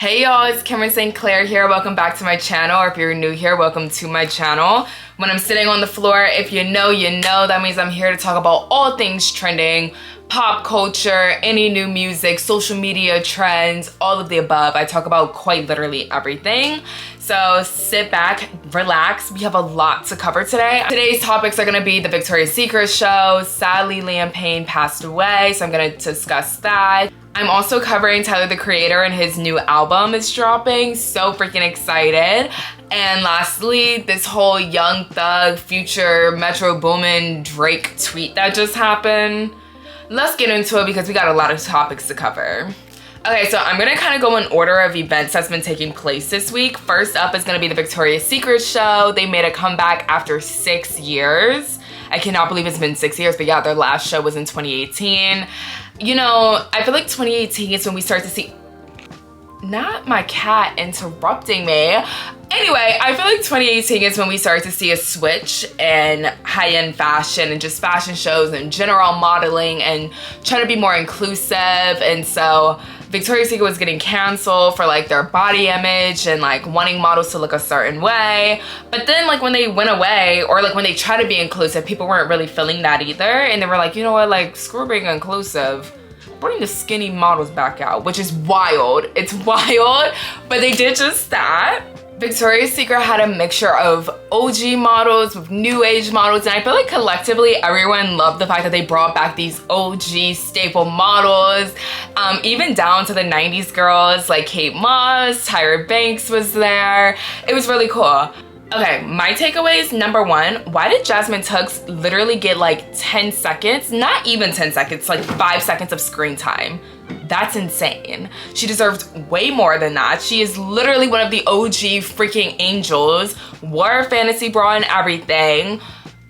Hey y'all, it's Cameron St. Clair here. Welcome back to my channel, or if you're new here, welcome to my channel. When I'm sitting on the floor, if you know, you know. That means I'm here to talk about all things trending, pop culture, any new music, social media trends, all of the above. I talk about quite literally everything. So sit back, relax. We have a lot to cover today. Today's topics are gonna be the Victoria's Secret show. Sadly, Liam Payne passed away, so I'm gonna discuss that. I'm also covering Tyler, the Creator, and his new album is dropping. So freaking excited. And lastly, this whole Young Thug, Future, Metro Boomin, Drake tweet that just happened. Let's get into it because we got a lot of topics to cover. Okay, so I'm gonna kind of go in order of events that's been taking place this week. First up is gonna be the Victoria's Secret show. They made a comeback after 6 years. I cannot believe it's been 6 years, but yeah, their last show was in 2018. You know, I feel like 2018 is when we start to see, not my cat interrupting me. Anyway, I feel like 2018 is when we start to see a switch in high-end fashion and just fashion shows and general modeling and trying to be more inclusive. And so Victoria's Secret was getting canceled for like their body image and like wanting models to look a certain way. But then like when they went away, or like when they tried to be inclusive, people weren't really feeling that either. And they were like, you know what, like screw being inclusive. Bring the skinny models back out, which is wild. It's wild, but they did just that. Victoria's Secret had a mixture of OG models with new age models, and I feel like collectively everyone loved the fact that they brought back these OG staple models, even down to the 90s girls like Kate Moss, Tyra Banks was there. It was really cool. Okay, my takeaways, number one, why did Jasmine Tuggs literally get like 10 seconds, not even 10 seconds, like 5 seconds of screen time? That's insane. She deserved way more than that. She is literally one of the OG freaking angels, wore a fantasy bra and everything.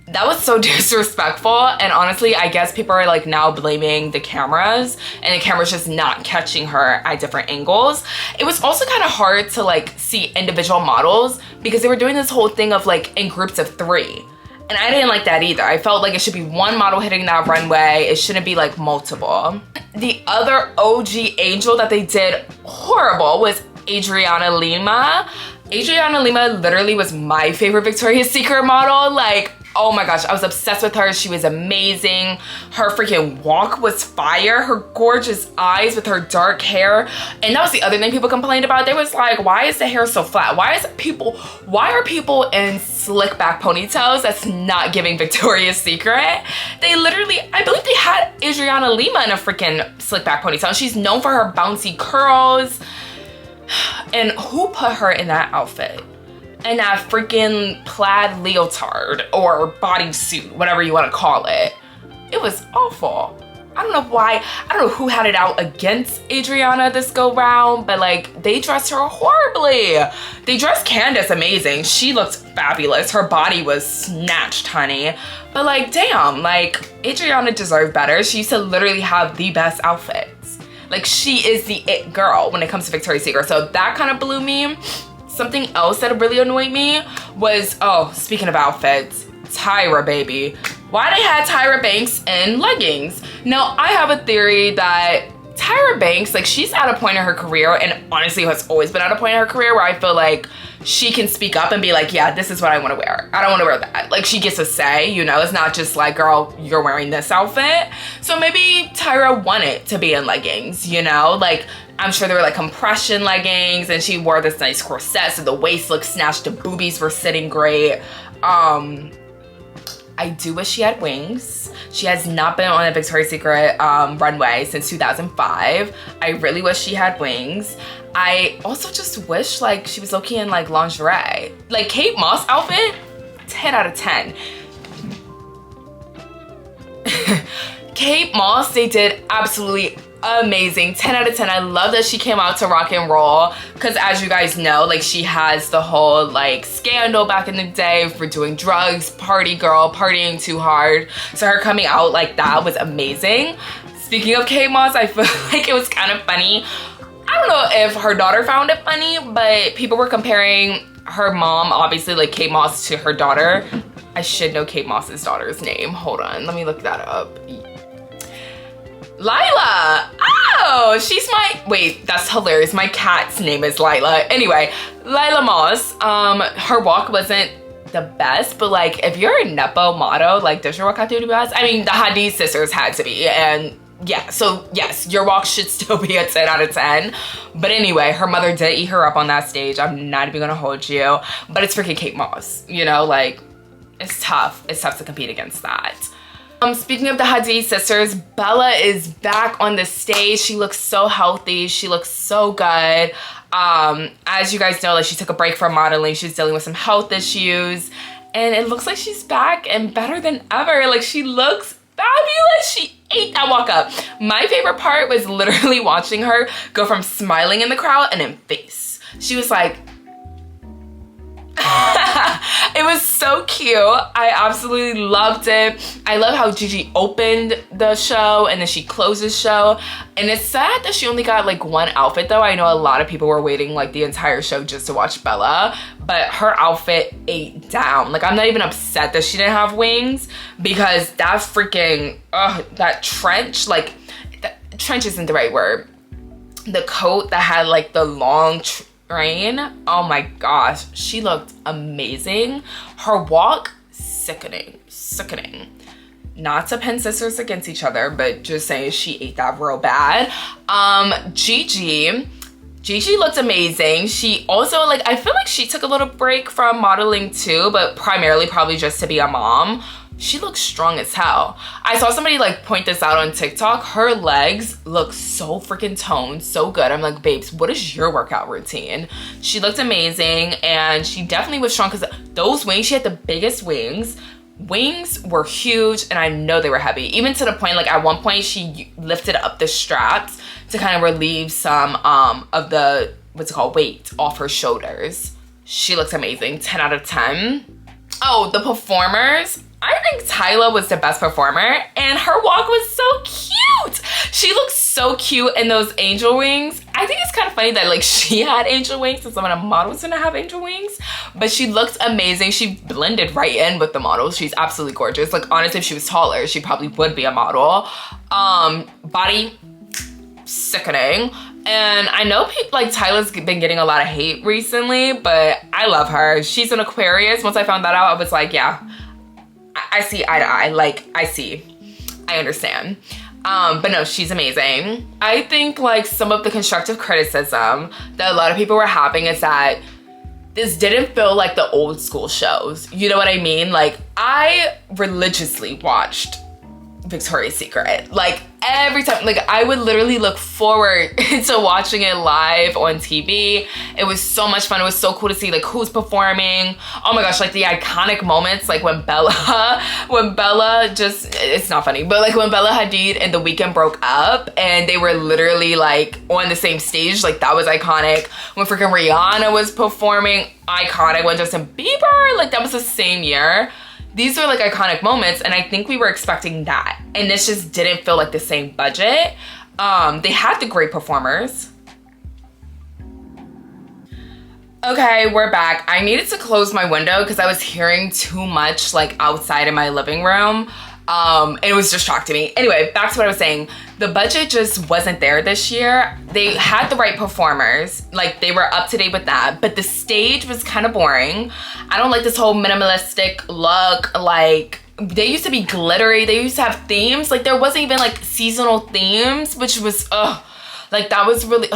That was so disrespectful, and honestly, I guess people are like now blaming the cameras, and the camera's just not catching her at different angles. It was also kind of hard to like see individual models because they were doing this whole thing of like in groups of 3. And I didn't like that either. I felt like it should be one model hitting that runway. It shouldn't be like multiple. The other OG angel that they did horrible was Adriana Lima. Adriana Lima literally was my favorite Victoria's Secret model. Like, oh my gosh, I was obsessed with her. She was amazing. Her freaking walk was fire. Her gorgeous eyes with her dark hair. And that was the other thing people complained about. They was like, why is the hair so flat? Why are people in slick back ponytails? That's not giving Victoria's Secret. They literally, I believe they had Adriana Lima in a freaking slick back ponytail. She's known for her bouncy curls. And who put her in that outfit? And that freaking plaid leotard or bodysuit, whatever you want to call it. It was awful. I don't know why. I don't know who had it out against Adriana this go round, but like they dressed her horribly. They dressed Candace amazing. She looked fabulous. Her body was snatched, honey. But like, damn, like Adriana deserved better. She used to literally have the best outfits. Like she is the it girl when it comes to Victoria's Secret. So that kind of blew me. Something else that really annoyed me was, oh, speaking of outfits, Tyra, baby. Why they had Tyra Banks in leggings? Now, I have a theory that Tyra Banks, like she's at a point in her career, and honestly has always been at a point in her career where I feel like she can speak up and be like, yeah, this is what I want to wear. I don't want to wear that. Like she gets a say, you know, it's not just like, girl, you're wearing this outfit. So maybe Tyra wanted to be in leggings, you know, like I'm sure there were like compression leggings, and she wore this nice corset so the waist looked snatched, the boobies were sitting great. I do wish she had wings. She has not been on a Victoria's Secret runway since 2005. I really wish she had wings. I also just wish like she was low-key in like lingerie. Like Kate Moss outfit, 10 out of 10. Kate Moss, they did absolutely amazing. 10 out of 10. I love that she came out to rock and roll because as you guys know, like she has the whole like scandal back in the day for doing drugs, party girl, partying too hard. So her coming out like that was amazing. Speaking of Kate Moss, I feel like it was kind of funny. I don't know if her daughter found it funny, but people were comparing her mom, obviously like Kate Moss, to her daughter. I should know Kate Moss's daughter's name. Hold on, let me look that up. Lila. Oh, she's my, wait, that's hilarious. My cat's name is Lila. Anyway, Lila Moss, her walk wasn't the best, but like if you're a Nepo model, like does your walk have to be the best? I mean, the Hadid sisters had to be, and yeah, so yes, your walk should still be a 10 out of 10. But anyway, her mother did eat her up on that stage. I'm not even gonna hold you, but it's freaking Kate Moss, you know, like it's tough. It's tough to compete against that. Speaking of the Hadid sisters, Bella is back on the stage. She looks so healthy. She looks so good. As you guys know, like she took a break from modeling. She's dealing with some health issues, and it looks like she's back and better than ever. Like she looks fabulous. She ate that walk up. My favorite part was literally watching her go from smiling in the crowd and then face. She was like, it was so cute. I absolutely loved it. I love how Gigi opened the show and then she closed the show. And it's sad that she only got like one outfit though. I know a lot of people were waiting like the entire show just to watch Bella, but her outfit ate down. Like I'm not even upset that she didn't have wings, because that freaking, that trench, like trench isn't the right word. The coat that had like the long train, oh my gosh, she looked amazing. Her walk, sickening. Not to pin sisters against each other, but just saying she ate that real bad. Gigi looked amazing. She also, like, I feel like she took a little break from modeling too, but primarily probably just to be a mom. She looks strong as hell. I saw somebody like point this out on TikTok. Her legs look so freaking toned, so good. I'm like, babes, what is your workout routine? She looked amazing, and she definitely was strong, because those wings, she had the biggest wings. Wings were huge, and I know they were heavy. Even to the point, like at one point, she lifted up the straps to kind of relieve some of the, what's it called, weight off her shoulders. She looks amazing, 10 out of 10. Oh, the performers. I think Tyla was the best performer, and her walk was so cute. She looks so cute in those angel wings. I think it's kind of funny that like she had angel wings and some of the models didn't have angel wings, but she looked amazing. She blended right in with the models. She's absolutely gorgeous. Like honestly, if she was taller, she probably would be a model. Body, sickening. And I know people like Tyla's been getting a lot of hate recently, but I love her. She's an Aquarius. Once I found that out, I was like, yeah, I see eye to eye. Like, I understand. But no, she's amazing. I think like some of the constructive criticism that a lot of people were having is that this didn't feel like the old school shows. You know what I mean? Like I religiously watched Victoria's Secret. Like every time, like I would literally look forward to watching it live on TV. It was so much fun. It was so cool to see like who's performing. Oh my gosh, like the iconic moments, like when Bella just, it's not funny, but like when Bella Hadid and The Weeknd broke up and they were literally like on the same stage, like that was iconic. When freaking Rihanna was performing, iconic. When Justin Bieber, like that was the same year. These are like iconic moments, and I think we were expecting that, and this just didn't feel like the same budget. They had the great performers. Okay, we're back. I needed to close my window because I was hearing too much like outside in my living room. It was distracting me. Anyway, back to what I was saying. The budget just wasn't there this year. They had the right performers, like they were up to date with that, but the stage was kind of boring. I don't like this whole minimalistic look. Like they used to be glittery. They used to have themes. Like there wasn't even like seasonal themes, which was, like that was really,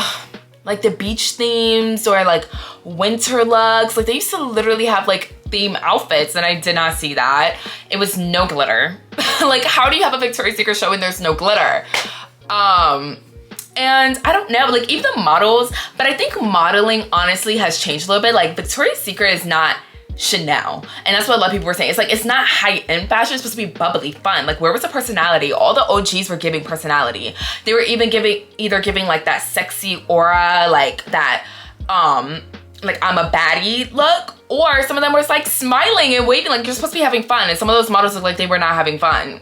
like the beach themes or like winter looks. Like they used to literally have like theme outfits, and I did not see that. It was no glitter. Like how do you have a Victoria's Secret show and there's no glitter? And I don't know, like even the models, but I think modeling honestly has changed a little bit. Like Victoria's Secret is not Chanel, and that's what a lot of people were saying. It's like it's not high-end fashion. It's supposed to be bubbly fun. Like where was the personality? All the OGs were giving personality. They were even either giving like that sexy aura, like that like I'm a baddie look, or some of them were like smiling and waving like you're supposed to be having fun, and some of those models looked like they were not having fun.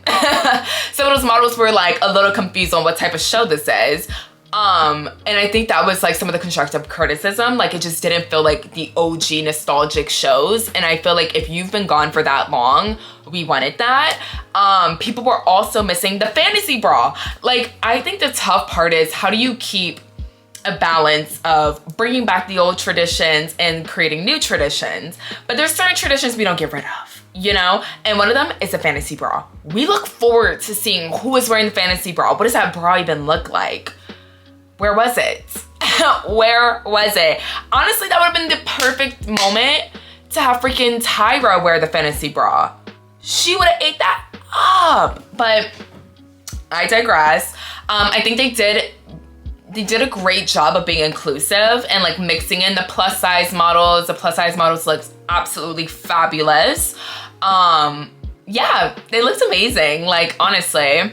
Some of those models were like a little confused on what type of show this is. And I think that was like some of the constructive criticism. Like, it just didn't feel like the OG nostalgic shows. And I feel like if you've been gone for that long, we wanted that. People were also missing the fantasy bra. Like, I think the tough part is, how do you keep a balance of bringing back the old traditions and creating new traditions? But there's certain traditions we don't get rid of, you know? And one of them is the fantasy bra. We look forward to seeing who is wearing the fantasy bra. What does that bra even look like? Where was it? Where was it? Honestly, that would have been the perfect moment to have freaking Tyra wear the fantasy bra. She would have ate that up. But I digress. I think they did a great job of being inclusive and like mixing in the plus size models. The plus size models looked absolutely fabulous. Yeah, they looked amazing. Like, honestly,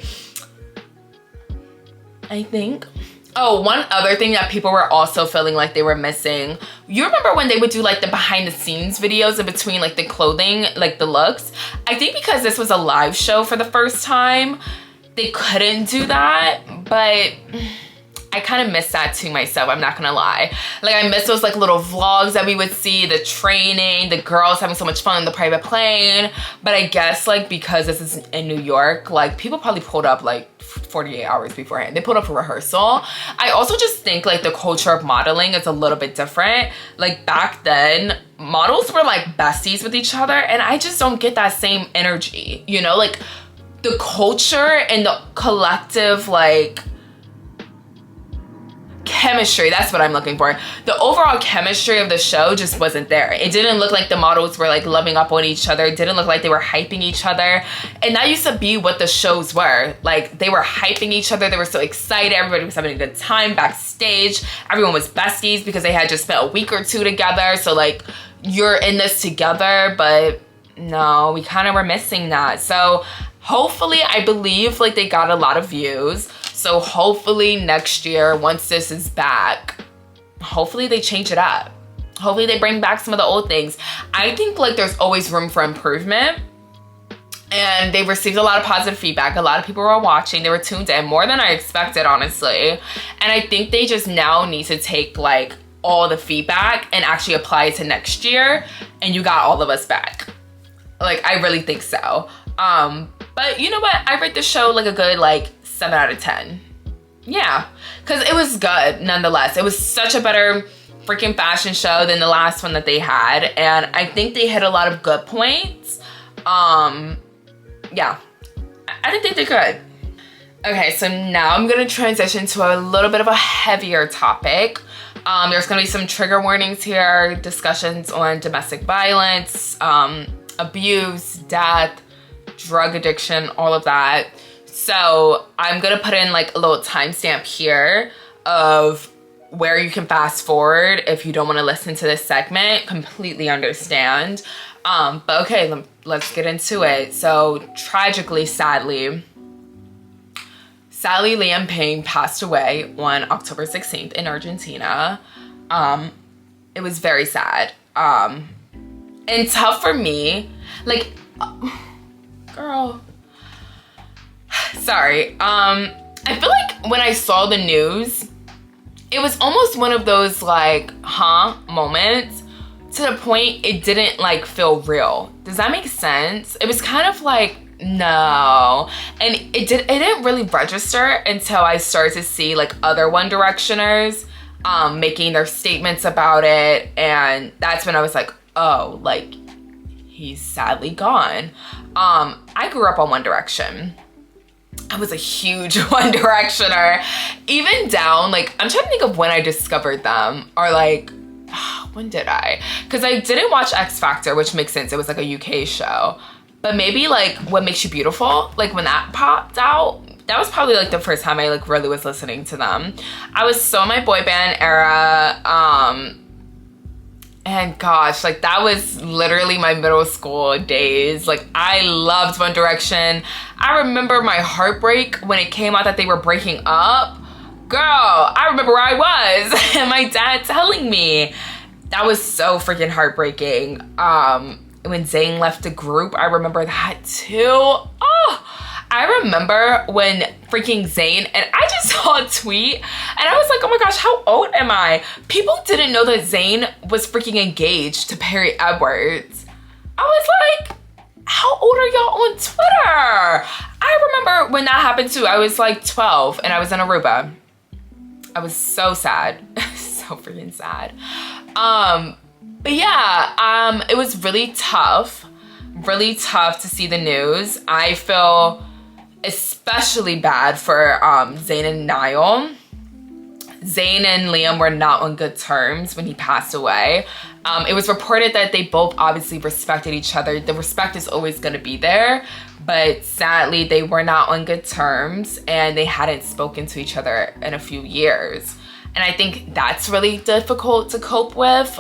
I think. Oh, one other thing that people were also feeling like they were missing. You remember when they would do like the behind the scenes videos in between like the clothing, like the looks? I think because this was a live show for the first time, they couldn't do that, but I kind of miss that too myself, I'm not gonna lie. Like, I miss those like little vlogs that we would see, the training, the girls having so much fun in the private plane. But I guess like because this is in New York, like people probably pulled up like 48 hours beforehand. They pulled up for rehearsal. I also just think like the culture of modeling is a little bit different. Like back then, models were like besties with each other, and I just don't get that same energy, you know? Like the culture and the collective like chemistry, that's what I'm looking for. The overall chemistry of the show just wasn't there. It didn't look like the models were like loving up on each other. It didn't look like they were hyping each other. And that used to be what the shows were. Like, they were hyping each other. They were so excited. Everybody was having a good time backstage. Everyone was besties because they had just spent a week or two together. So like, you're in this together, but no, we kind of were missing that. So hopefully, I believe like they got a lot of views. So hopefully next year, once this is back, hopefully they change it up. Hopefully they bring back some of the old things. I think like there's always room for improvement. And they received a lot of positive feedback. A lot of people were watching. They were tuned in more than I expected, honestly. And I think they just now need to take like all the feedback and actually apply it to next year. And you got all of us back. Like, I really think so. But you know what? I rate the show like a good like 7 out of 10. Yeah, because it was good nonetheless. It was such a better freaking fashion show than the last one that they had. And I think they hit a lot of good points. Yeah, I think they did good. Okay, so now I'm gonna transition to a little bit of a heavier topic. There's gonna be some trigger warnings here, discussions on domestic violence, abuse, death, drug addiction, all of that. So I'm gonna put in like a little timestamp here of where you can fast forward if you don't wanna listen to this segment. Completely understand. But okay, let's get into it. So tragically, sadly, Liam Payne passed away on October 16th in Argentina. It was very sad. And tough for me. Like, girl. Sorry. I feel like when I saw the news, it was almost one of those like, moments, to the point it didn't like feel real. Does that make sense? It was kind of like, no. And it didn't really register until I started to see like other One Directioners making their statements about it. And that's when I was like, oh, like, he's sadly gone. I grew up on One Direction. I was a huge One Directioner. Even down, like, I'm trying to think of when I discovered them, or like, when did I? Because I didn't watch X Factor, which makes sense. It was like a UK show. But maybe like What Makes You Beautiful, like when that popped out, that was probably like the first time I like really was listening to them. I was so in my boy band era. And gosh, like that was literally my middle school days. Like I loved One Direction. I remember my heartbreak when it came out that they were breaking up. Girl, I remember where I was and my dad telling me. That was so freaking heartbreaking. When Zayn left the group, I remember that too. Oh, I remember when freaking Zayn, and I just saw a tweet and I was like, oh my gosh, how old am I? People didn't know that Zayn was freaking engaged to Perry Edwards. I was like, how old are y'all on Twitter? I remember when that happened too. I was like 12 and I was in Aruba. I was so sad. So freaking sad. But yeah, it was really tough to see the news. I feel especially bad for Zayn and Niall. Zayn and Liam were not on good terms when he passed away. It was reported that they both obviously respected each other. The respect is always going to be there, but sadly they were not on good terms and they hadn't spoken to each other in a few years. And I think that's really difficult to cope with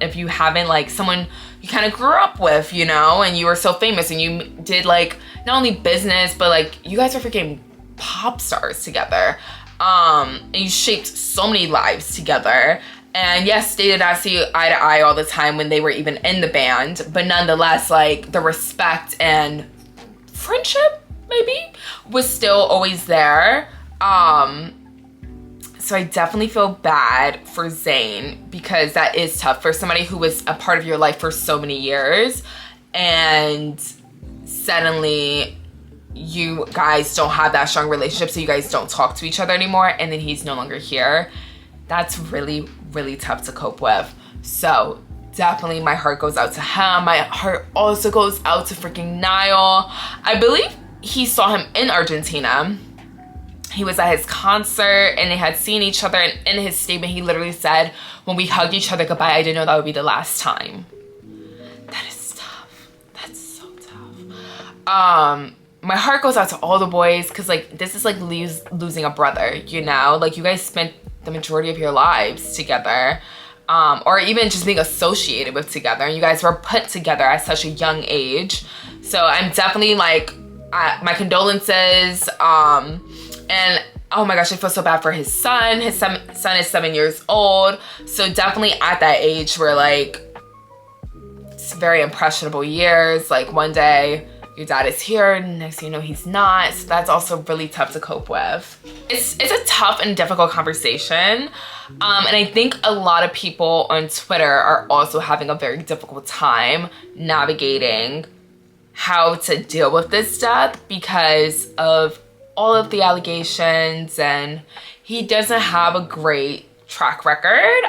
if you haven't, like, someone you kind of grew up with, you know, and you were so famous and you did, like, not only business, but, like, you guys are freaking pop stars together. And you shaped so many lives together. And yes, they did not see eye to eye all the time when they were even in the band, but nonetheless, like, the respect and friendship, maybe, was still always there. So I definitely feel bad for Zayn because that is tough for somebody who was a part of your life for so many years and suddenly you guys don't have that strong relationship, so you guys don't talk to each other anymore, and then he's no longer here. That's really, really tough to cope with. So definitely my heart goes out to him. My heart also goes out to freaking Niall. I believe he saw him in Argentina. He was at his concert and they had seen each other, and in his statement he literally said, when we hugged each other goodbye, I didn't know that would be the last time. That is tough. That's so tough. My heart goes out to all the boys because, like, this is like losing a brother, you know? Like, you guys spent the majority of your lives together, or even just being associated with together, and you guys were put together at such a young age. So I'm definitely, like, my condolences. And oh my gosh, I feel so bad for his son. His son is 7 years old. So definitely at that age where, like, it's very impressionable years. Like, one day your dad is here, next thing you know he's not. So that's also really tough to cope with. It's a tough and difficult conversation. And I think a lot of people on Twitter are also having a very difficult time navigating how to deal with this death because of all of the allegations, and he doesn't have a great track record.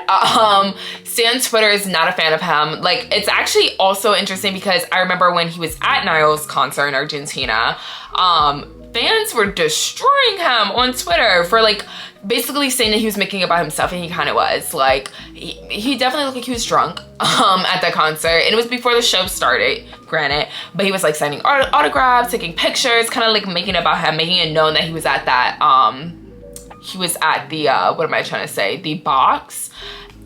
Stan Twitter is not a fan of him. Like, it's actually also interesting because I remember when he was at Niall's concert in Argentina, fans were destroying him on Twitter for, like, basically saying that he was making it about himself, and he kind of was. Like, he definitely looked like he was drunk at that concert, and it was before the show started, granted, but he was, like, signing autographs, taking pictures, kind of, like, making it about him, making it known that he was at that, he was at the, what am I trying to say, the box.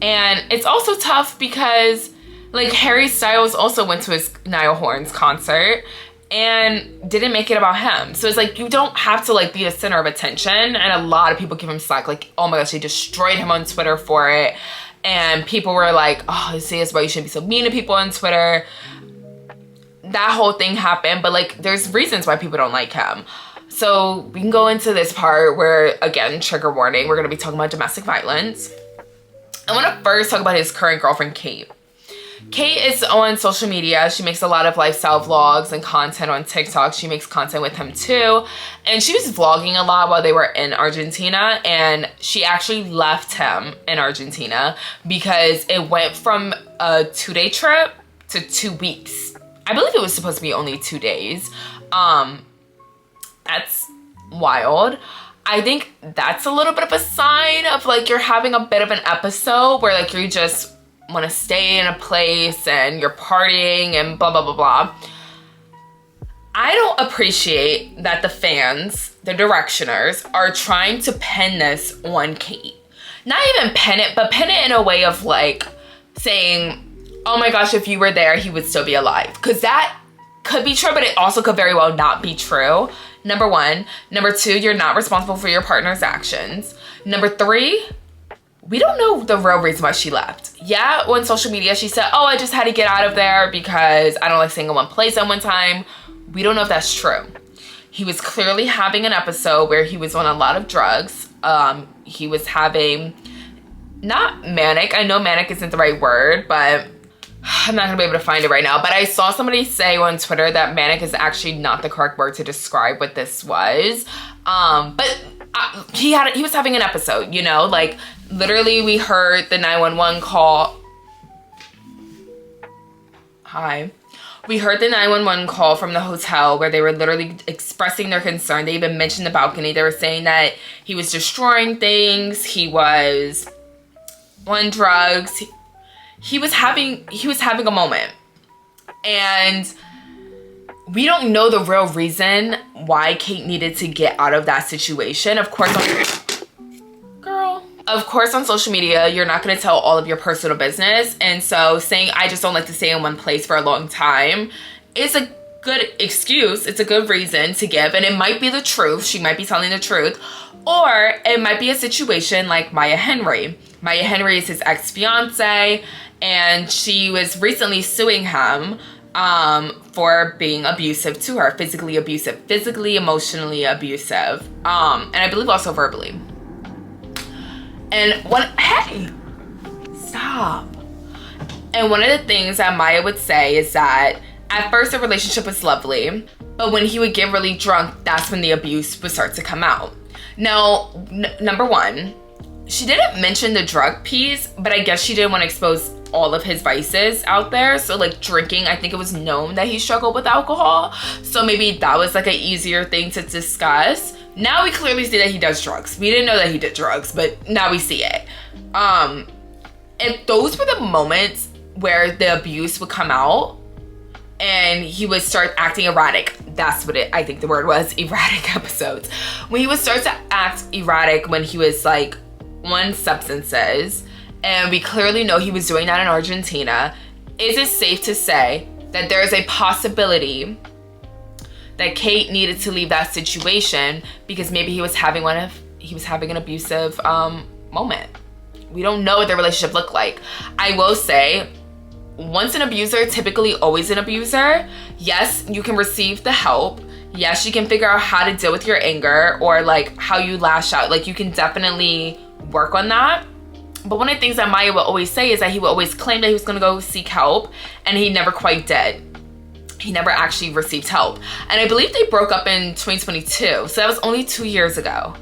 And it's also tough because, like, Harry Styles also went to his Niall Horan's concert and didn't make it about him. So it's like, you don't have to, like, be the center of attention. And a lot of people give him slack, like, oh my gosh, they destroyed him on Twitter for it. And people were like, oh, see, that's why you shouldn't be so mean to people on Twitter. That whole thing happened, but, like, there's reasons why people don't like him. So we can go into this part where, again, trigger warning, we're gonna be talking about domestic violence. I wanna first talk about his current girlfriend, Kate. Kate is on social media. She makes a lot of lifestyle vlogs and content on TikTok. She makes content with him too. And she was vlogging a lot while they were in Argentina, and she actually left him in Argentina because it went from a 2-day trip to 2 weeks. I believe it was supposed to be only 2 days. That's wild. I think that's a little bit of a sign of, like, you're having a bit of an episode where, like, you just want to stay in a place and you're partying and blah, blah, blah, blah. I don't appreciate that the fans, the directioners, are trying to pin this on Kate. Not even pin it, but pin it in a way of, like, saying, oh my gosh, if you were there, he would still be alive. Because that could be true, but it also could very well not be true. Number one. Number two, you're not responsible for your partner's actions. Number three, we don't know the real reason why she left. Yeah, on social media, she said, oh, I just had to get out of there because I don't like staying in one place at one time. We don't know if that's true. He was clearly having an episode where he was on a lot of drugs. He was having, not manic, I know manic isn't the right word, but I'm not gonna be able to find it right now. But I saw somebody say on Twitter that manic is actually not the correct word to describe what this was. But he was having an episode, you know, like literally we heard the 911 call. Hi. We heard the 911 call from the hotel where they were literally expressing their concern. They even mentioned the balcony. They were saying that he was destroying things. He was on drugs. He was having a moment. And we don't know the real reason why Kate needed to get out of that situation. Of course, Of course, on social media, you're not going to tell all of your personal business. And so saying, I just don't like to stay in one place for a long time is a good excuse. It's a good reason to give. And it might be the truth. She might be telling the truth. Or it might be a situation like Maya Henry. Maya Henry is his ex-fiance. And she was recently suing him for being abusive to her. Physically abusive. Physically, emotionally abusive. And I believe also verbally. And hey, stop. And one of the things that Maya would say is that at first the relationship was lovely, but when he would get really drunk, that's when the abuse would start to come out. Now, number one, she didn't mention the drug piece, but I guess she didn't want to expose all of his vices out there. So like drinking, I think it was known that he struggled with alcohol. So maybe that was like an easier thing to discuss. Now we clearly see that he does drugs. We didn't know that he did drugs, but now we see it. If those were the moments where the abuse would come out and he would start acting erratic, that's what I think the word was, erratic episodes. When he would start to act erratic when he was like on substances, and we clearly know he was doing that in Argentina, is it safe to say that there is a possibility that Kate needed to leave that situation because maybe he was having an abusive moment? We don't know what their relationship looked like. I will say, once an abuser, typically always an abuser. Yes, you can receive the help. Yes, you can figure out how to deal with your anger or like how you lash out. Like you can definitely work on that. But one of the things that Maya would always say is that he would always claim that he was gonna go seek help, and he never quite did. He never actually received help. And I believe they broke up in 2022. So that was only 2 years ago.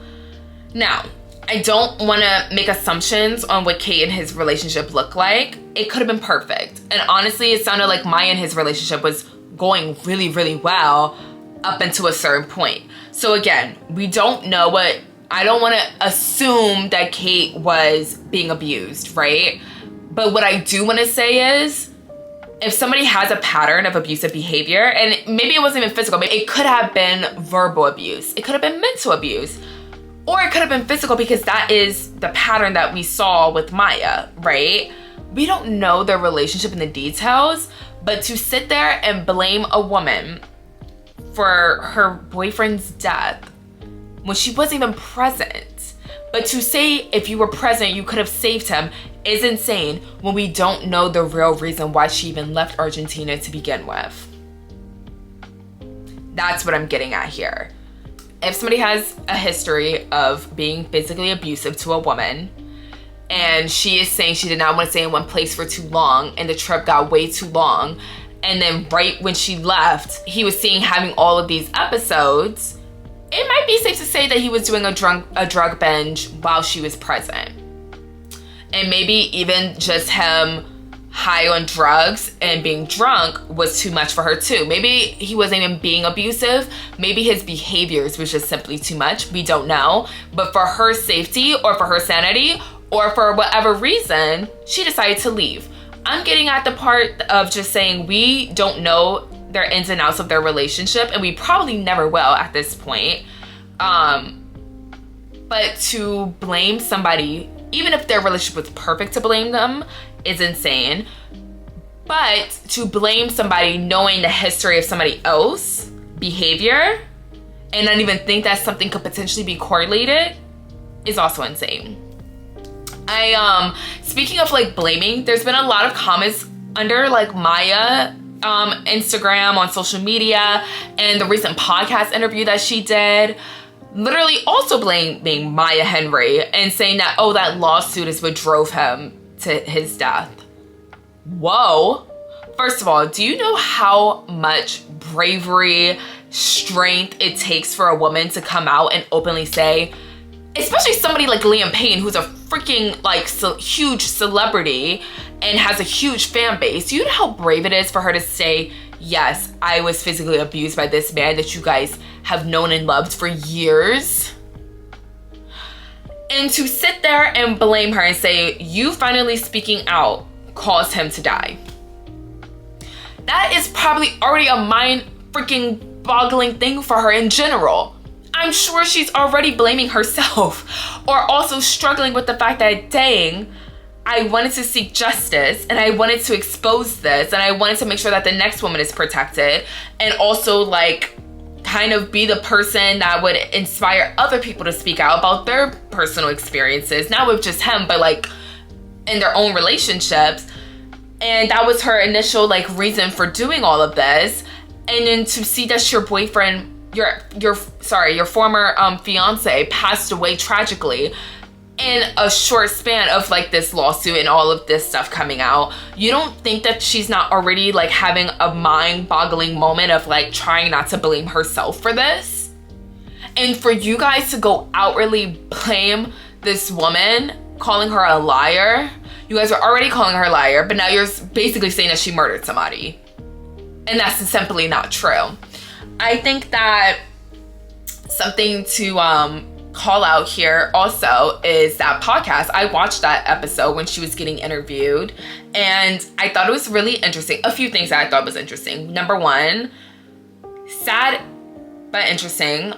Now, I don't want to make assumptions on what Kate and his relationship looked like. It could have been perfect. And honestly, it sounded like Maya and his relationship was going really, really well up until a certain point. So again, we don't know I don't want to assume that Kate was being abused, right? But what I do want to say is, if somebody has a pattern of abusive behavior, and maybe it wasn't even physical, maybe it could have been verbal abuse, it could have been mental abuse, or it could have been physical, because that is the pattern that we saw with Maya, right? We don't know their relationship in the details, but to sit there and blame a woman for her boyfriend's death when she wasn't even present, but to say if you were present, you could have saved him, is insane when we don't know the real reason why she even left Argentina to begin with. That's what I'm getting at here. If somebody has a history of being physically abusive to a woman, and she is saying she did not want to stay in one place for too long, and the trip got way too long, and then right when she left, he was having all of these episodes, it might be safe to say that he was doing a drug binge while she was present. And maybe even just him high on drugs and being drunk was too much for her too. Maybe he wasn't even being abusive. Maybe his behaviors was just simply too much. We don't know. But for her safety or for her sanity or for whatever reason, she decided to leave. I'm getting at the part of just saying we don't know their ins and outs of their relationship, and we probably never will at this point. But to blame somebody, even if their relationship was perfect, to blame them is insane. But to blame somebody knowing the history of somebody else's behavior and not even think that something could potentially be correlated is also insane. Speaking of like blaming, there's been a lot of comments under like Maya Instagram, on social media, and the recent podcast interview that she did, literally also blaming Maya Henry and saying that, oh, that lawsuit is what drove him to his death. Whoa. First of all, do you know how much bravery, strength it takes for a woman to come out and openly say, especially somebody like Liam Payne, who's a freaking like huge celebrity and has a huge fan base. Do you know how brave it is for her to say, yes, I was physically abused by this man that you guys have known and loved for years? And to sit there and blame her and say, you finally speaking out caused him to die. That is probably already a mind freaking boggling thing for her in general. I'm sure she's already blaming herself or also struggling with the fact that, dang, I wanted to seek justice and I wanted to expose this and I wanted to make sure that the next woman is protected and also like kind of be the person that would inspire other people to speak out about their personal experiences, not with just him, but like in their own relationships. And that was her initial like reason for doing all of this. And then to see that your boyfriend, your former fiance passed away tragically in a short span of like this lawsuit and all of this stuff coming out, you don't think that she's not already like having a mind-boggling moment of like trying not to blame herself for this? And for you guys to go outwardly blame this woman, calling her a liar. You guys are already calling her a liar, but now you're basically saying that she murdered somebody. And that's simply not true. I think that something to call out here also is that podcast. I watched that episode when she was getting interviewed, and I thought it was really interesting. A few things that I thought was interesting. Number one, sad but interesting,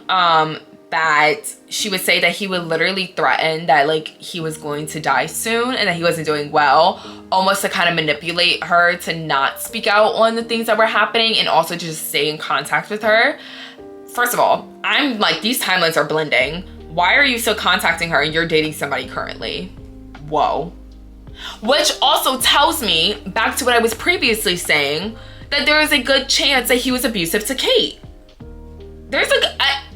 that she would say that he would literally threaten that like he was going to die soon and that he wasn't doing well, almost to kind of manipulate her to not speak out on the things that were happening and also to just stay in contact with her. First of all, I'm like, these timelines are blending. Why are you still contacting her and you're dating somebody currently? Whoa. Which also tells me, back to what I was previously saying, that there is a good chance that he was abusive to Kate. There's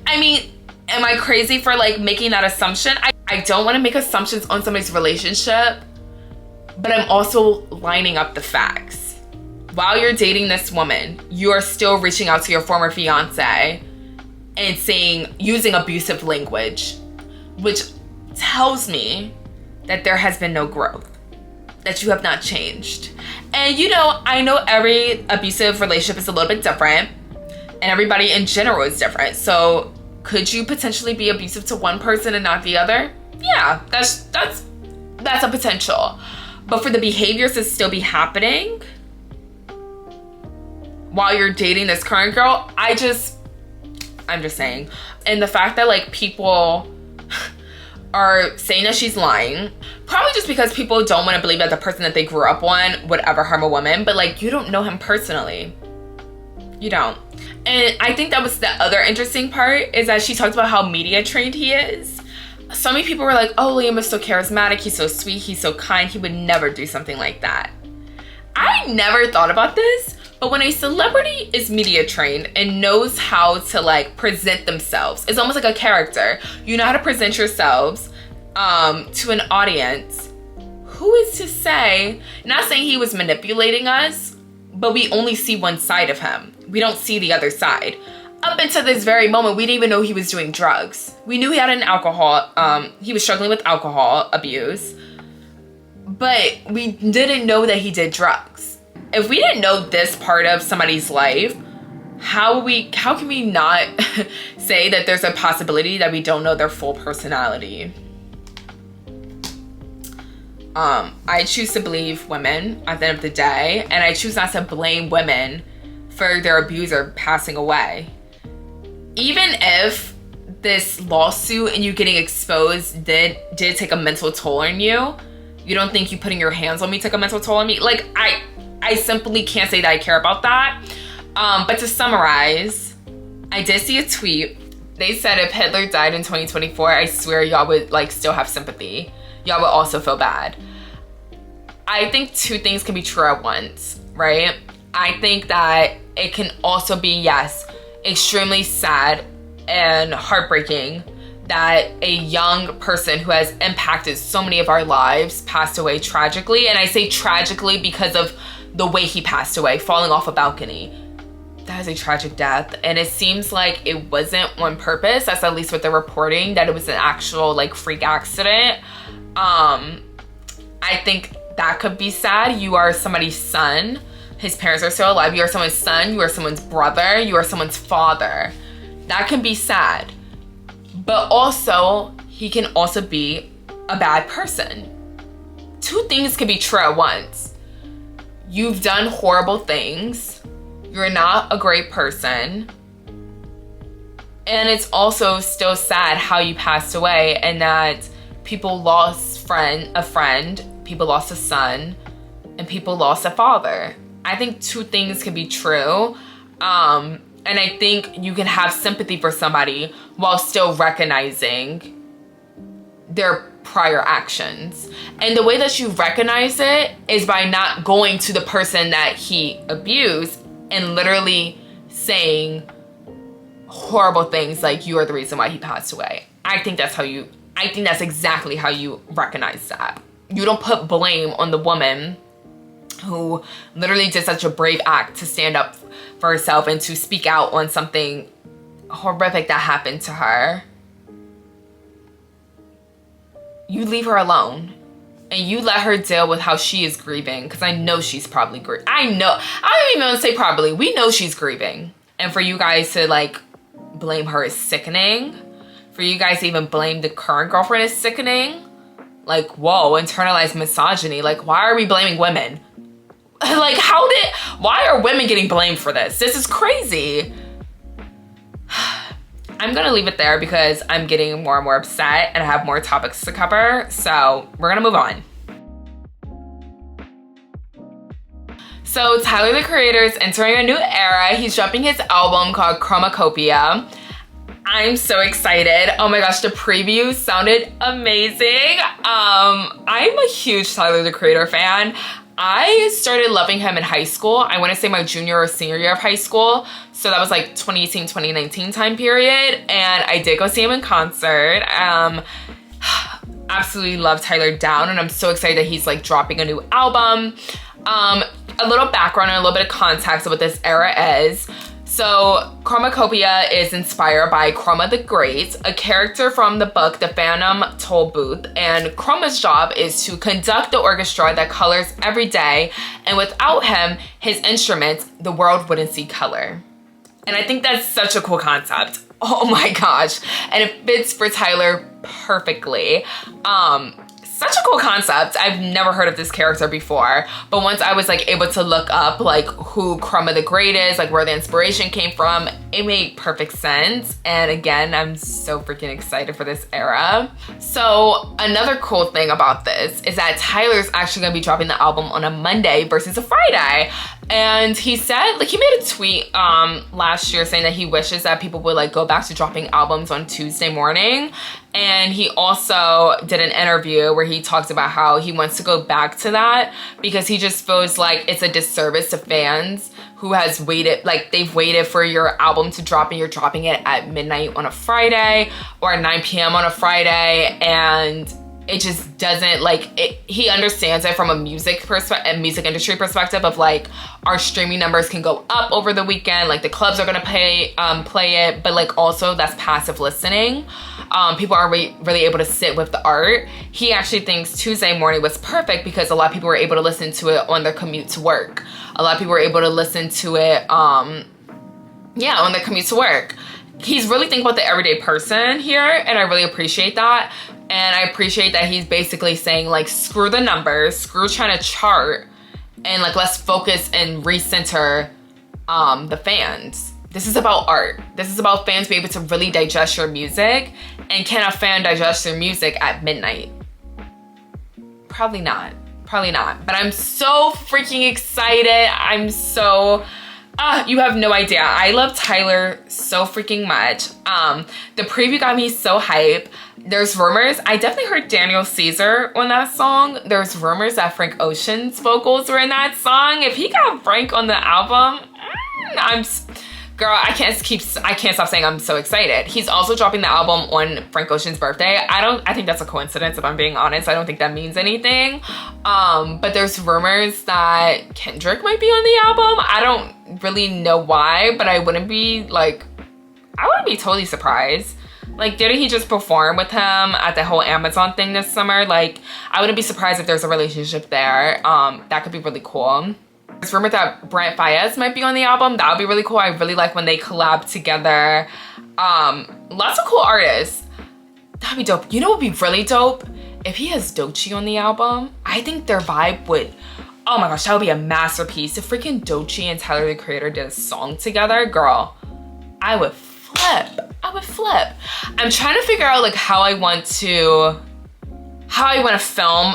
I mean, am I crazy for like making that assumption? I don't want to make assumptions on somebody's relationship, but I'm also lining up the facts. While you're dating this woman, you are still reaching out to your former fiance and using abusive language, which tells me that there has been no growth, that you have not changed. And you know, I know every abusive relationship is a little bit different and everybody in general is different. So could you potentially be abusive to one person and not the other? Yeah, that's a potential. But for the behaviors to still be happening while you're dating this current girl, I'm just saying. And the fact that like people are saying that she's lying, probably just because people don't want to believe that the person that they grew up on would ever harm a woman, but like you don't know him personally. You don't. And I think that was the other interesting part, is that she talked about how media trained he is. So many people were like, oh, Liam is so charismatic, he's so sweet, he's so kind, he would never do something like that. I never thought about this, but when a celebrity is media trained and knows how to like present themselves, it's almost like a character. You know how to present yourselves to an audience. Who is to say, not saying he was manipulating us, but we only see one side of him. We don't see the other side. Up until this very moment, we didn't even know he was doing drugs. We knew he had he was struggling with alcohol abuse, but we didn't know that he did drugs. If we didn't know this part of somebody's life, how can we not say that there's a possibility that we don't know their full personality? I choose to believe women at the end of the day, and I choose not to blame women for their abuser passing away. Even if this lawsuit and you getting exposed did take a mental toll on you, you don't think you putting your hands on me took a mental toll on me? Like, I simply can't say that I care about that. But to summarize, I did see a tweet. They said if Hitler died in 2024, I swear y'all would like still have sympathy. Y'all would also feel bad. I think two things can be true at once, right? I think that it can also be, yes, extremely sad and heartbreaking that a young person who has impacted so many of our lives passed away tragically. And I say tragically because of the way he passed away, falling off a balcony. That is a tragic death. And it seems like it wasn't on purpose. That's at least what they're reporting, that it was an actual like freak accident. I think that could be sad. You are somebody's son. His parents are still alive. You are someone's son. You are someone's brother. You are someone's father. That can be sad. But also, he can also be a bad person. Two things can be true at once. You've done horrible things. You're not a great person. And it's also still sad how you passed away and that people lost a friend, people lost a son, and people lost a father. I think two things can be true. And I think you can have sympathy for somebody while still recognizing their prior actions. And the way that you recognize it is by not going to the person that he abused and literally saying horrible things like, you are the reason why he passed away. I think that's exactly how you recognize that. You don't put blame on the woman who literally did such a brave act to stand up for herself and to speak out on something horrific that happened to her. You leave her alone and you let her deal with how she is grieving, because I know she's probably grieving. I don't even want to say probably. We know she's grieving. And for you guys to like blame her is sickening. For you guys to even blame the current girlfriend is sickening. Like, whoa, internalized misogyny. Like, why are we blaming women? Like, why are women getting blamed for this? This is crazy. I'm gonna leave it there because I'm getting more and more upset and I have more topics to cover. So we're gonna move on. So Tyler, the Creator, is entering a new era. He's dropping his album called Chromacopia. I'm so excited. Oh my gosh, the preview sounded amazing. I'm a huge Tyler, the Creator fan. I started loving him in high school. I want to say my junior or senior year of high school. So that was like 2018, 2019 time period. And I did go see him in concert. Absolutely love Tyler down. And I'm so excited that he's like dropping a new album. A little background and a little bit of context of what this era is. So Chromacopia is inspired by Chroma the Great, a character from the book The Phantom Toll Booth, and Chroma's job is to conduct the orchestra that colors every day, and without him, his instrument, the world wouldn't see color. And I think that's such a cool concept. Oh my gosh. And it fits for Tyler perfectly. Such a cool concept. I've never heard of this character before, but once I was like able to look up like who Chroma the Great is, like where the inspiration came from, it made perfect sense. And again, I'm so freaking excited for this era. So another cool thing about this is that Tyler's actually gonna be dropping the album on a Monday versus a Friday. And he said, like, he made a tweet last year saying that he wishes that people would like go back to dropping albums on Tuesday morning. And he also did an interview where he talked about how he wants to go back to that because he just feels like it's a disservice to fans who has waited, like they've waited for your album to drop and you're dropping it at midnight on a Friday or at 9 p.m. on a Friday, and it just doesn't like it. He understands it from a music industry perspective of like our streaming numbers can go up over the weekend, like the clubs are gonna play it, but like also that's passive listening. People aren't really able to sit with the art. He actually thinks Tuesday morning was perfect because a lot of people were able to listen to it on their commute to work. A lot of people were able to listen to it, on their commute to work. He's really thinking about the everyday person here, and I really appreciate that. And I appreciate that he's basically saying like, screw the numbers, screw trying to chart, and like, let's focus and recenter the fans. This is about art. This is about fans being able to really digest your music. And can a fan digest your music at midnight? Probably not. Probably not. But I'm so freaking excited. I'm so... you have no idea. I love Tyler so freaking much. The preview got me so hype. there's rumors, I definitely heard Daniel Caesar on that song. There's rumors that Frank Ocean's vocals were in that song. If he got Frank on the album, girl, I can't stop saying I'm so excited. He's also dropping the album on Frank Ocean's birthday. I think that's a coincidence, if I'm being honest. I don't think that means anything. But there's rumors that Kendrick might be on the album. I don't really know why, but I wouldn't be totally surprised. Like, didn't he just perform with him at the whole Amazon thing this summer? Like, I wouldn't be surprised if there's a relationship there. That could be really cool. There's rumored that Brent Faiyaz might be on the album. That would be really cool. I really like when they collab together. Lots of cool artists. That'd be dope. You know what would be really dope? If he has Doechii on the album. I think their vibe would, oh my gosh, that would be a masterpiece. If freaking Doechii and Tyler, the Creator, did a song together, girl, I would flip. I'm trying to figure out like how I want to film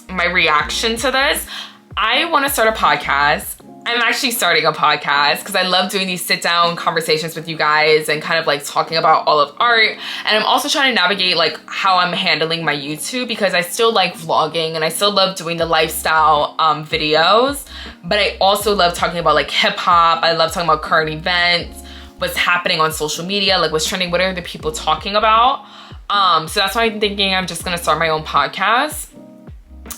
my reaction to this. I want to start a podcast. I'm actually starting a podcast because I love doing these sit down conversations with you guys and kind of like talking about all of art. And I'm also trying to navigate like how I'm handling my YouTube, because I still like vlogging and I still love doing the lifestyle videos. But I also love talking about like hip hop. I love talking about current events, what's happening on social media, like what's trending, what are the people talking about. So that's why I'm thinking I'm just gonna start my own podcast.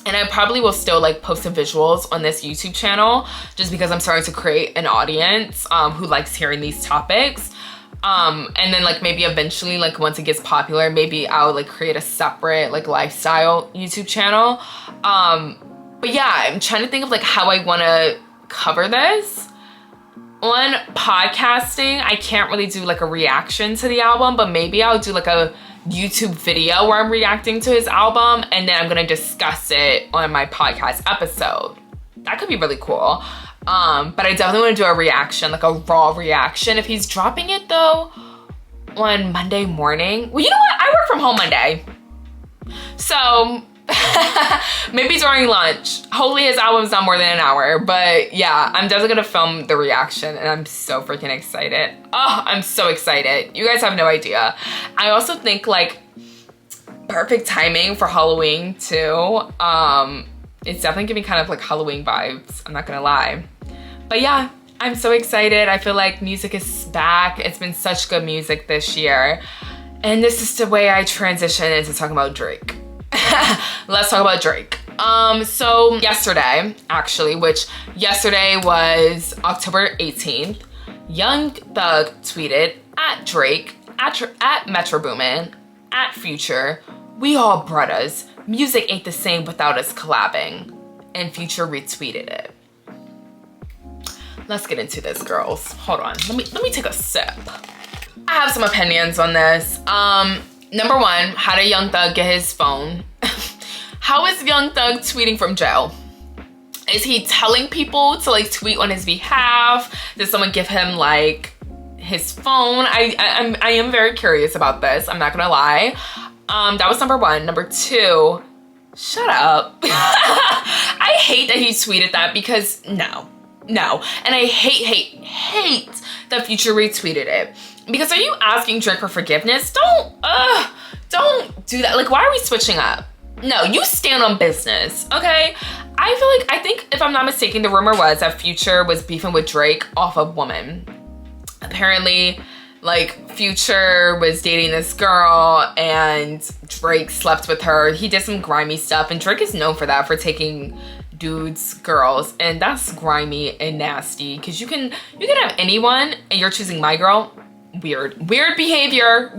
And I probably will still like post some visuals on this YouTube channel, just because I'm starting to create an audience who likes hearing these topics. And then like maybe eventually, like once it gets popular, maybe I'll like create a separate like lifestyle YouTube channel. But yeah, I'm trying to think of like how I wanna cover this. On podcasting, I can't really do like a reaction to the album, but maybe I'll do like a YouTube video where I'm reacting to his album, and then I'm gonna discuss it on my podcast episode. That could be really cool. But I definitely want to do a reaction, like a raw reaction. If he's dropping it though on Monday morning, well, you know what? I work from home Monday, so maybe during lunch. Hopefully his album's not more than an hour, but yeah, I'm definitely gonna film the reaction, and I'm so freaking excited. Oh, I'm so excited. You guys have no idea. I also think like perfect timing for Halloween too. It's definitely giving kind of like Halloween vibes, I'm not gonna lie. But yeah, I'm so excited. I feel like music is back. It's been such good music this year. And this is the way I transition into talking about Drake. Let's talk about Drake. So yesterday, actually, which yesterday was October 18th, Young Thug tweeted at Drake, at Metro Boomin, at Future, "We all brothers. Music ain't the same without us collabing." And Future retweeted it. Let's get into this, girls. Hold on, let me take a sip. I have some opinions on this. Number one, how did Young Thug get his phone? How is Young Thug tweeting from jail? Is he telling people to like tweet on his behalf? Did someone give him like his phone? I am very curious about this, I'm not gonna lie. That was number one. Number two, shut up. I hate that he tweeted that, because no. And I hate that Future retweeted it. Because are you asking Drake for forgiveness? Don't do that. Like, why are we switching up? No, you stand on business, okay? I think if I'm not mistaken, the rumor was that Future was beefing with Drake off of Woman. Apparently, like, Future was dating this girl and Drake slept with her. He did some grimy stuff, and Drake is known for that, for taking dudes, girls, and that's grimy and nasty. Because you can have anyone, and you're choosing my girl. Weird behavior.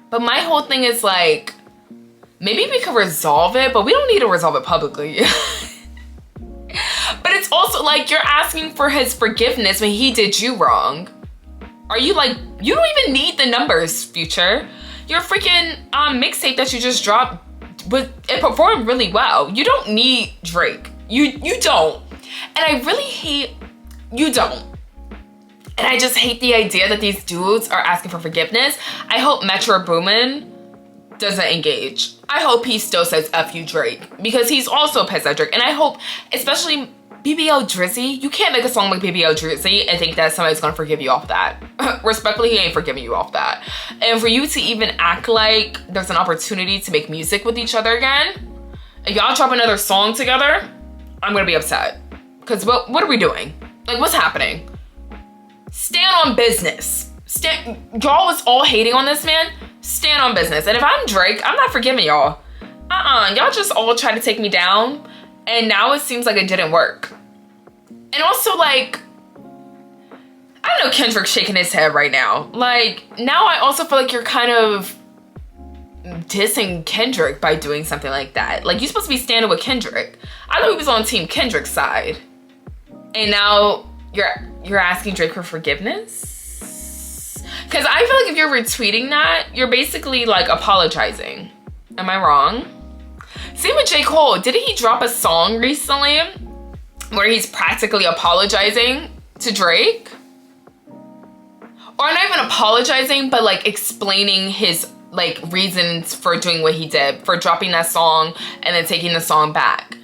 But my whole thing is like, maybe we could resolve it, but we don't need to resolve it publicly. But it's also like, you're asking for his forgiveness when he did you wrong. Are you like, you don't even need the numbers, Future. Your freaking mixtape that you just dropped, it performed really well. You don't need Drake. You don't. And I really hate, you don't. And I just hate the idea that these dudes are asking for forgiveness. I hope Metro Boomin doesn't engage. I hope he still says F you Drake, because he's also pissed at Drake. And I hope, especially BBL Drizzy, you can't make a song like BBL Drizzy and think that somebody's gonna forgive you off that. Respectfully, he ain't forgiving you off that. And for you to even act like there's an opportunity to make music with each other again, if y'all drop another song together, I'm gonna be upset. Cause what are we doing? Like, what's happening? Stand on business. Y'all was all hating on this man. Stand on business. And if I'm Drake, I'm not forgiving y'all. Y'all just all tried to take me down. And now it seems like it didn't work. And also, like, I know Kendrick's shaking his head right now. Like, now I also feel like you're kind of dissing Kendrick by doing something like that. Like, you're supposed to be standing with Kendrick. I thought he was on Team Kendrick's side. And now you're asking Drake for forgiveness? Because I feel like if you're retweeting that, you're basically, like, apologizing. Am I wrong? Same with J. Cole. Didn't he drop a song recently where he's practically apologizing to Drake? Or not even apologizing, but like explaining his like reasons for doing what he did, for dropping that song and then taking the song back.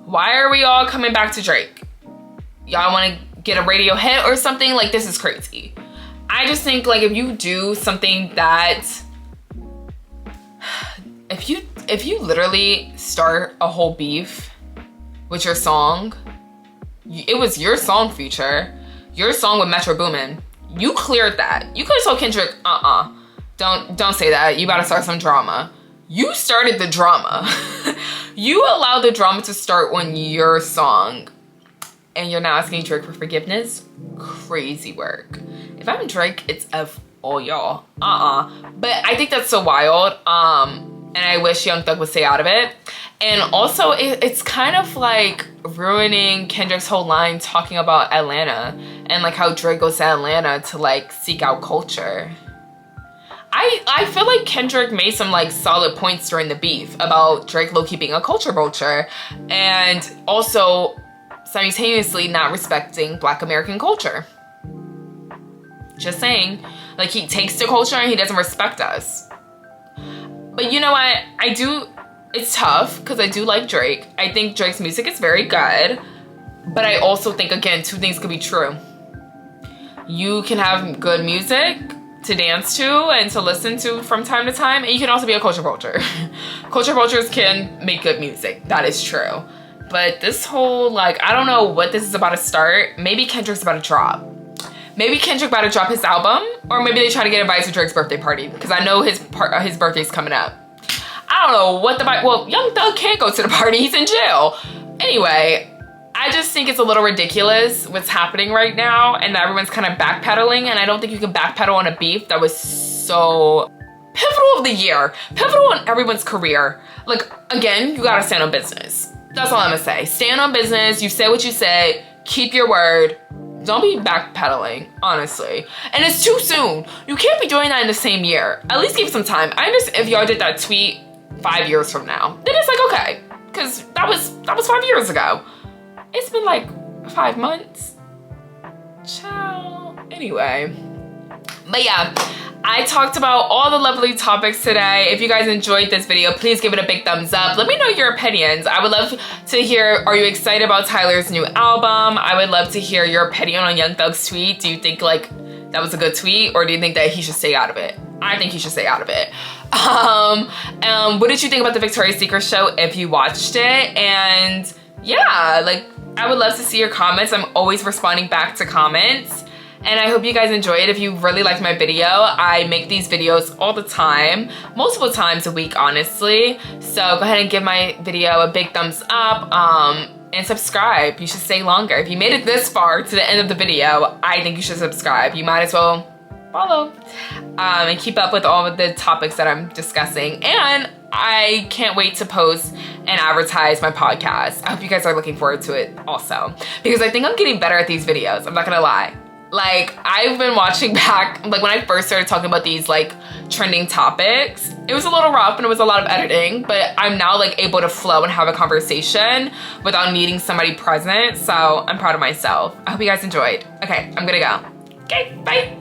Why are we all coming back to Drake? Y'all want to get a radio hit or something? Like, this is crazy. I just think, like, if you do something that... If you literally start a whole beef with your song, it was your song feature, your song with Metro Boomin. You cleared that. You could have told Kendrick, don't say that. You gotta start some drama. You started the drama. You allowed the drama to start on your song, and you're now asking Drake for forgiveness? Crazy work. If I'm Drake, it's F all y'all. But I think that's so wild. And I wish Young Thug would stay out of it. And also, it's kind of like ruining Kendrick's whole line talking about Atlanta and like how Drake goes to Atlanta to like seek out culture. I feel like Kendrick made some like solid points during the beef about Drake low-key being a culture vulture and also simultaneously not respecting Black American culture. Just saying, like, he takes to culture and he doesn't respect us. But you know what? It's tough because I do like Drake. I think Drake's music is very good. But I also think, again, two things could be true. You can have good music to dance to and to listen to from time to time. And you can also be a culture vulture. Culture vultures can make good music. That is true. But this whole, like, I don't know what this is about to start. Maybe Kendrick's about to drop. Maybe Kendrick about to drop his album, or maybe they try to get invited to Drake's birthday party because I know his birthday's coming up. I don't know what well, Young Thug can't go to the party, he's in jail. Anyway, I just think it's a little ridiculous what's happening right now and that everyone's kind of backpedaling, and I don't think you can backpedal on a beef that was so pivotal of the year, pivotal in everyone's career. Like, again, you gotta stand on business. That's all I'm gonna say. Stand on business, you say what you say, keep your word. Don't be backpedaling, honestly. And it's too soon. You can't be doing that in the same year. At least give some time. I understand if y'all did that tweet 5 years from now. Then it's like, okay. Because that was 5 years ago. It's been like 5 months. Ciao. Anyway. But yeah, I talked about all the lovely topics today. If you guys enjoyed this video, please give it a big thumbs up. Let me know your opinions. I would love to hear, are you excited about Tyler's new album? I would love to hear your opinion on Young Thug's tweet. Do you think like that was a good tweet, or do you think that he should stay out of it? I think he should stay out of it. What did you think about the Victoria's Secret show if you watched it? And yeah, like, I would love to see your comments. I'm always responding back to comments. And I hope you guys enjoy it. If you really liked my video, I make these videos all the time, multiple times a week, honestly. So go ahead and give my video a big thumbs up and subscribe. You should stay longer. If you made it this far to the end of the video, I think you should subscribe. You might as well follow and keep up with all of the topics that I'm discussing. And I can't wait to post and advertise my podcast. I hope you guys are looking forward to it also, because I think I'm getting better at these videos. I'm not gonna lie. Like, I've been watching back, like when I first started talking about these like trending topics, it was a little rough and it was a lot of editing, but I'm now like able to flow and have a conversation without needing somebody present. So I'm proud of myself. I hope you guys enjoyed. Okay, I'm gonna go. Okay, bye.